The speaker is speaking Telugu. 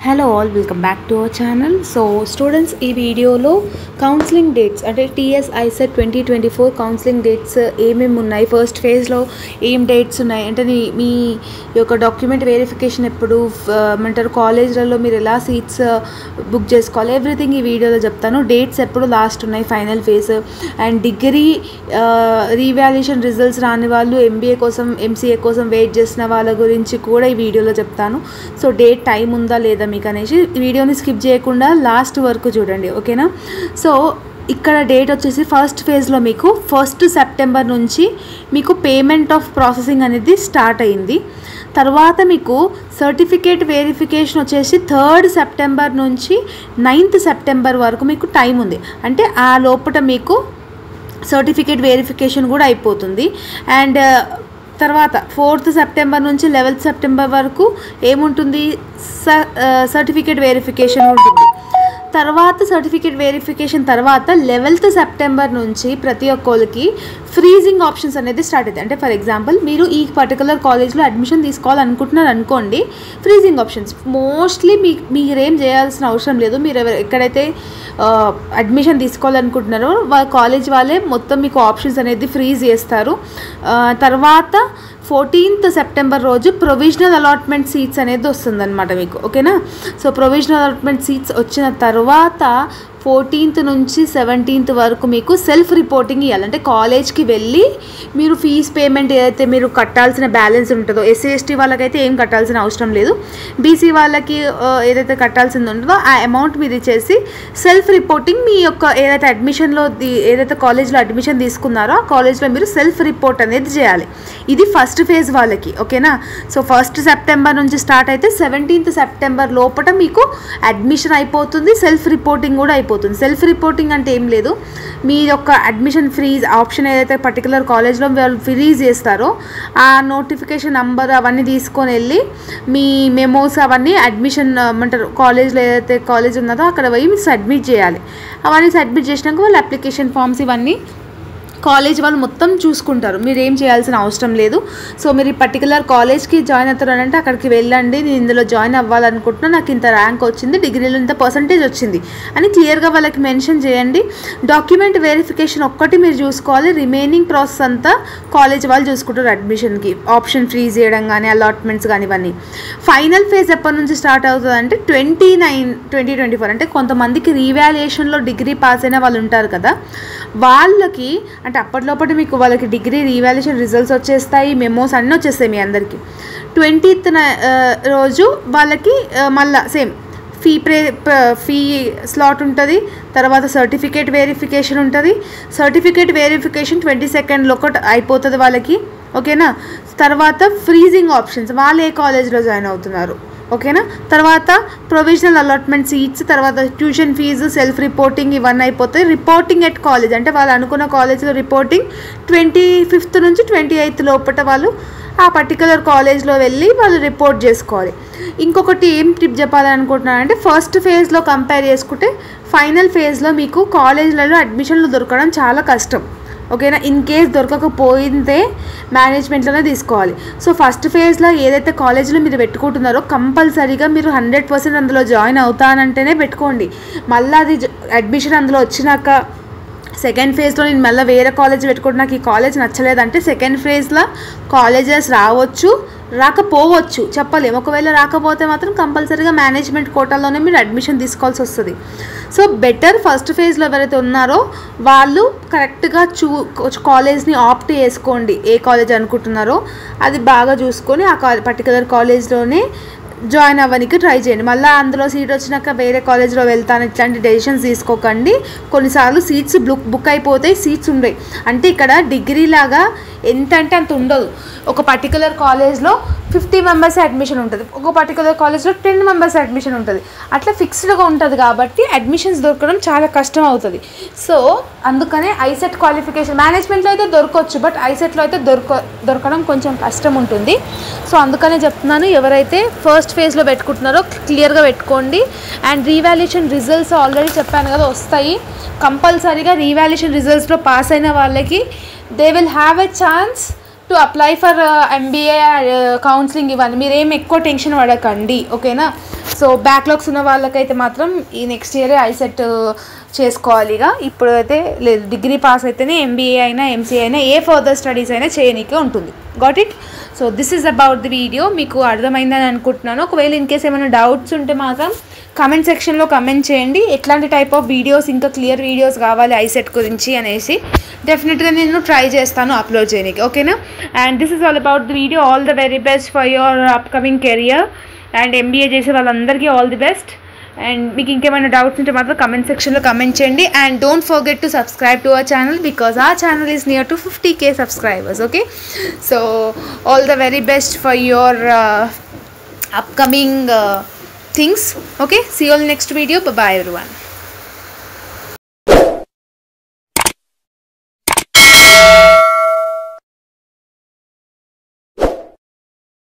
Hello all, welcome back to our channel. So students, ఈ వీడియోలో కౌన్సిలింగ్ డేట్స్ అంటే టీఎస్ ఐసెట్ 2024 కౌన్సిలింగ్ డేట్స్ ఏమేమి ఉన్నాయి, ఫస్ట్ ఫేజ్లో ఏం డేట్స్ ఉన్నాయి అంటే మీ యొక్క డాక్యుమెంట్ వెరిఫికేషన్ ఎప్పుడు, ఏమంటారు కాలేజ్లలో మీరు ఎలా సీట్స్ బుక్ చేసుకోవాలి, ఎవ్రీథింగ్ ఈ వీడియోలో చెప్తాను. డేట్స్ ఎప్పుడు లాస్ట్ ఉన్నాయి final phase, and degree revaluation results రాని వాళ్ళు ఎంబీఏ కోసం ఎంసీఏ కోసం వెయిట్ చేసిన వాళ్ళ గురించి కూడా ఈ వీడియోలో చెప్తాను. సో డేట్ టైం ఉందా లేదా మీకు అనేసి వీడియోని స్కిప్ చేయకుండా లాస్ట్ వరకు చూడండి, ఓకేనా. సో ఇక్కడ డేట్ వచ్చేసి ఫస్ట్ ఫేజ్లో మీకు 1 సెప్టెంబర్ నుంచి మీకు పేమెంట్ ఆఫ్ ప్రాసెసింగ్ అనేది స్టార్ట్ అయింది. తర్వాత మీకు సర్టిఫికేట్ వెరిఫికేషన్ వచ్చేసి 3 సెప్టెంబర్ నుంచి 9 సెప్టెంబర్ వరకు మీకు టైం ఉంది. అంటే ఆ లోపల మీకు సర్టిఫికేట్ వెరిఫికేషన్ కూడా అయిపోతుంది. అండ్ తర్వాత 4 సెప్టెంబర్ నుంచి 11 సెప్టెంబర్ వరకు ఏముంటుంది, సర్టిఫికేట్ వెరిఫికేషన్ ఉంటుంది. తర్వాత సర్టిఫికేట్ వెరిఫికేషన్ తర్వాత 11 సెప్టెంబర్ నుంచి ప్రతి ఒక్కరికి ఫ్రీజింగ్ ఆప్షన్స్ అనేది స్టార్ట్ అవుతాయి. అంటే ఫర్ ఎగ్జాంపుల్ మీరు ఈ పర్టికులర్ కాలేజ్లో అడ్మిషన్ తీసుకోవాలనుకుంటున్నారు అనుకోండి, ఫ్రీజింగ్ ఆప్షన్స్ మోస్ట్లీ మీరేం చేయాల్సిన అవసరం లేదు. మీరు ఎక్కడైతే అడ్మిషన్ తీసుకోవాలనుకుంటున్నారో వాళ్ళ కాలేజ్ వాళ్ళే మొత్తం మీకు ఆప్షన్స్ అనేది ఫ్రీజ్ చేస్తారు. తర్వాత 14 సెప్టెంబర్ రోజు ప్రొవిజనల్ అలాట్మెంట్ సీట్స్ అనేది వస్తుందన్నమాట మీకు, ఓకేనా. సో ప్రొవిజనల్ అలాట్మెంట్ సీట్స్ వచ్చిన తర్వాత 14 నుంచి 17 వరకు మీకు సెల్ఫ్ రిపోర్టింగ్ ఇవ్వాలి. కాలేజ్కి వెళ్ళి మీరు ఫీజ్ పేమెంట్ ఏదైతే మీరు కట్టాల్సిన బ్యాలెన్స్ ఉంటుందో, ఎస్సీ ఎస్టీ వాళ్ళకైతే ఏం కట్టాల్సిన అవసరం లేదు, బీసీ వాళ్ళకి ఏదైతే కట్టాల్సింది ఉంటుందో ఆ అమౌంట్ మీరు ఇచ్చేసి సెల్ఫ్ రిపోర్టింగ్ మీ యొక్క ఏదైతే అడ్మిషన్లో ఏదైతే కాలేజ్లో అడ్మిషన్ తీసుకున్నారో ఆ కాలేజ్లో మీరు సెల్ఫ్ రిపోర్ట్ అనేది చేయాలి. ఇది ఫస్ట్ ఫేజ్ వాళ్ళకి, ఓకేనా. సో 1 సెప్టెంబర్ నుంచి స్టార్ట్ అయితే 17 సెప్టెంబర్ లోపల మీకు అడ్మిషన్ అయిపోతుంది, సెల్ఫ్ రిపోర్టింగ్ కూడా అయిపోతుంది. సెల్ఫ్ రిపోర్టింగ్ అంటే ఏం లేదు, మీ యొక్క అడ్మిషన్ ఫ్రీజ్ ఆప్షన్ ఏదైతే పర్టికులర్ కాలేజ్లో వాళ్ళు ఫ్రీజ్ చేస్తారో ఆ నోటిఫికేషన్ నంబర్ అవన్నీ తీసుకొని వెళ్ళి మీ మెమోస్ అవన్నీ అడ్మిషన్ అంటారు కాలేజ్లో ఏదైతే కాలేజ్ ఉన్నదో అక్కడ పోయి మీరు సబ్మిట్ చేయాలి. అవన్నీ సబ్మిట్ చేసినాక వాళ్ళు అప్లికేషన్ ఫామ్స్ ఇవన్నీ కాలేజ్ వాళ్ళు మొత్తం చూసుకుంటారు, మీరు ఏం చేయాల్సిన అవసరం లేదు. సో మీరు ఈ పర్టికులర్ కాలేజ్కి జాయిన్ అవుతారంటే అక్కడికి వెళ్ళండి, నేను ఇందులో జాయిన్ అవ్వాలనుకుంటున్నా, నాకు ఇంత ర్యాంక్ వచ్చింది, డిగ్రీలో ఇంత పర్సంటేజ్ వచ్చింది అని క్లియర్గా వాళ్ళకి మెన్షన్ చేయండి. డాక్యుమెంట్ వెరిఫికేషన్ ఒక్కటి మీరు చూసుకోవాలి, రిమైనింగ్ ప్రాసెస్ అంతా కాలేజ్ వాళ్ళు చూసుకుంటారు. అడ్మిషన్కి ఆప్షన్ ఫ్రీజ్ చేయడం కానీ అలాట్మెంట్స్ కానీ ఇవన్నీ. ఫైనల్ ఫేజ్ ఎప్పటి నుంచి స్టార్ట్ అవుతుంది అంటే 2024 అంటే కొంతమందికి రీవాల్యుయేషన్లో డిగ్రీ పాస్ అయిన వాళ్ళు ఉంటారు కదా, వాళ్ళకి అంటే అప్పటిలోపటి మీకు వాళ్ళకి డిగ్రీ రీవాల్యుయేషన్ రిజల్ట్స్ వచ్చేస్తాయి, మెమోస్ అన్నీ వచ్చేస్తాయి మీ అందరికీ. 20th రోజు వాళ్ళకి మళ్ళీ సేమ్ ఫీ స్లాట్ ఉంటుంది. తర్వాత సర్టిఫికేట్ వెరిఫికేషన్ ఉంటుంది. సర్టిఫికేట్ వెరిఫికేషన్ 22nd ఒకటి అయిపోతుంది వాళ్ళకి, ఓకేనా. తర్వాత ఫ్రీజింగ్ ఆప్షన్స్, వాళ్ళు ఏ కాలేజ్లో జాయిన్ అవుతున్నారు, ఓకేనా. తర్వాత ప్రొవిజనల్ అలాట్మెంట్ సీట్స్, తర్వాత ట్యూషన్ ఫీజు, సెల్ఫ్ రిపోర్టింగ్ ఇవన్నీ అయిపోతాయి. రిపోర్టింగ్ ఎట్ కాలేజ్ అంటే వాళ్ళు అనుకున్న కాలేజ్లో రిపోర్టింగ్ 25th నుంచి 28th లోపల వాళ్ళు ఆ పర్టికులర్ కాలేజ్లో వెళ్ళి వాళ్ళు రిపోర్ట్ చేసుకోవాలి. ఇంకొకటి ఏం టిప్ చెప్పాలనుకుంటున్నానంటే ఫస్ట్ ఫేజ్లో కంపేర్ చేసుకుంటే ఫైనల్ ఫేజ్లో మీకు కాలేజ్లలో అడ్మిషన్లు దొరకడం చాలా కష్టం, ఓకేనా. ఇన్ కేస్ దొరకకపోతే మేనేజ్మెంట్లోనే తీసుకోవాలి. సో ఫస్ట్ ఫేజ్లో ఏదైతే కాలేజీలో మీరు పెట్టుకుంటున్నారో కంపల్సరీగా మీరు 100% అందులో జాయిన్ అవుతానంటేనే పెట్టుకోండి. మళ్ళీ అది అడ్మిషన్ అందులో వచ్చినాక సెకండ్ ఫేజ్లో నేను మళ్ళీ వేరే కాలేజ్ పెట్టుకుంటే నాకు ఈ కాలేజ్ నచ్చలేదంటే సెకండ్ ఫేజ్లో కాలేజెస్ రావచ్చు, రాకపోవచ్చు, చెప్పలేము. ఒకవేళ రాకపోతే మాత్రం కంపల్సరీగా మేనేజ్మెంట్ కోటాలోనే మీరు అడ్మిషన్ తీసుకోవాల్సి వస్తుంది. సో బెటర్ ఫస్ట్ ఫేజ్లో ఎవరైతే ఉన్నారో వాళ్ళు కరెక్ట్గా కాలేజ్ని ఆప్ట్ చేసుకోండి, ఏ కాలేజ్ అనుకుంటున్నారో అది బాగా చూసుకొని ఆ పర్టికులర్ కాలేజ్లోనే జాయిన్ అవ్వడానికి ట్రై చేయండి. మళ్ళీ అందులో సీట్ వచ్చినాక వేరే కాలేజ్లో వెళ్తాను ఇట్లాంటి డెసిషన్స్ తీసుకోకండి. కొన్నిసార్లు సీట్స్ బుక్ అయిపోతాయి, సీట్స్ ఉండవు. అంటే ఇక్కడ డిగ్రీ లాగా ఎంత అంటే అంత ఉండదు. ఒక పర్టికులర్ కాలేజ్లో 50 మెంబర్స్ అడ్మిషన్ ఉంటుంది, ఒక పర్టికులర్ కాలేజ్లో 10 మెంబర్స్ అడ్మిషన్ ఉంటుంది, అట్లా ఫిక్స్డ్గా ఉంటుంది కాబట్టి అడ్మిషన్స్ దొరకడం చాలా కష్టం అవుతుంది. సో అందుకనే ఐసెట్ క్వాలిఫికేషన్ మేనేజ్మెంట్లో అయితే దొరకవచ్చు, బట్ ఐసెట్లో అయితే దొరకడం కొంచెం కష్టం ఉంటుంది. సో అందుకనే చెప్తున్నాను, ఎవరైతే ఫస్ట్ ఫేజ్లో పెట్టుకుంటున్నారో క్లియర్గా పెట్టుకోండి. అండ్ రీవాల్యుయేషన్ రిజల్ట్స్ ఆల్రెడీ చెప్పాను కదా వస్తాయి, కంపల్సరీగా రీవాల్యుయేషన్ రిజల్ట్స్లో పాస్ అయిన వాళ్ళకి they will have a chance to apply for MBA counselling ఇవ్వండి. మీరేం ఎక్కువ టెన్షన్ పడకండి, ఓకేనా. సో బ్యాక్లాగ్స్ ఉన్న వాళ్ళకైతే మాత్రం ఈ నెక్స్ట్ ఇయరే ఐసెట్ చేసుకోవాలి. ఇక ఇప్పుడు అయితే లేదు, డిగ్రీ పాస్ అయితేనే MBA అయినా MCA అయినా ఏ ఫర్దర్ స్టడీస్ అయినా చేయనీకే ఉంటుంది. Got it. So this is about the video. మీకు అర్థమైందని అనుకుంటున్నాను. ఒకవేళ ఇన్ కేస్ ఏమైనా డౌట్స్ ఉంటే మాత్రం కమెంట్ సెక్షన్లో కమెంట్ చేయండి. ఎట్లాంటి టైప్ ఆఫ్ వీడియోస్, ఇంకా క్లియర్ వీడియోస్ కావాలి ఐసెట్ గురించి అనేసి డెఫినెట్గా నేను ట్రై చేస్తాను అప్లోడ్ చేయడానికి, ఓకేనా. And this is all about the video. All the very best for your upcoming career. And MBA చేసే వాళ్ళందరికీ ఆల్ ది బెస్ట్. అండ్ మీకు ఇంకేమైనా డౌట్స్ ఉంటే మాత్రం కమెంట్ సెక్షన్లో కమెంట్ చేయండి. And don't forget to subscribe to our channel because our channel is near to 50K subscribers, okay. So all the very best for your upcoming things, okay. See you all next video. Bye bye everyone.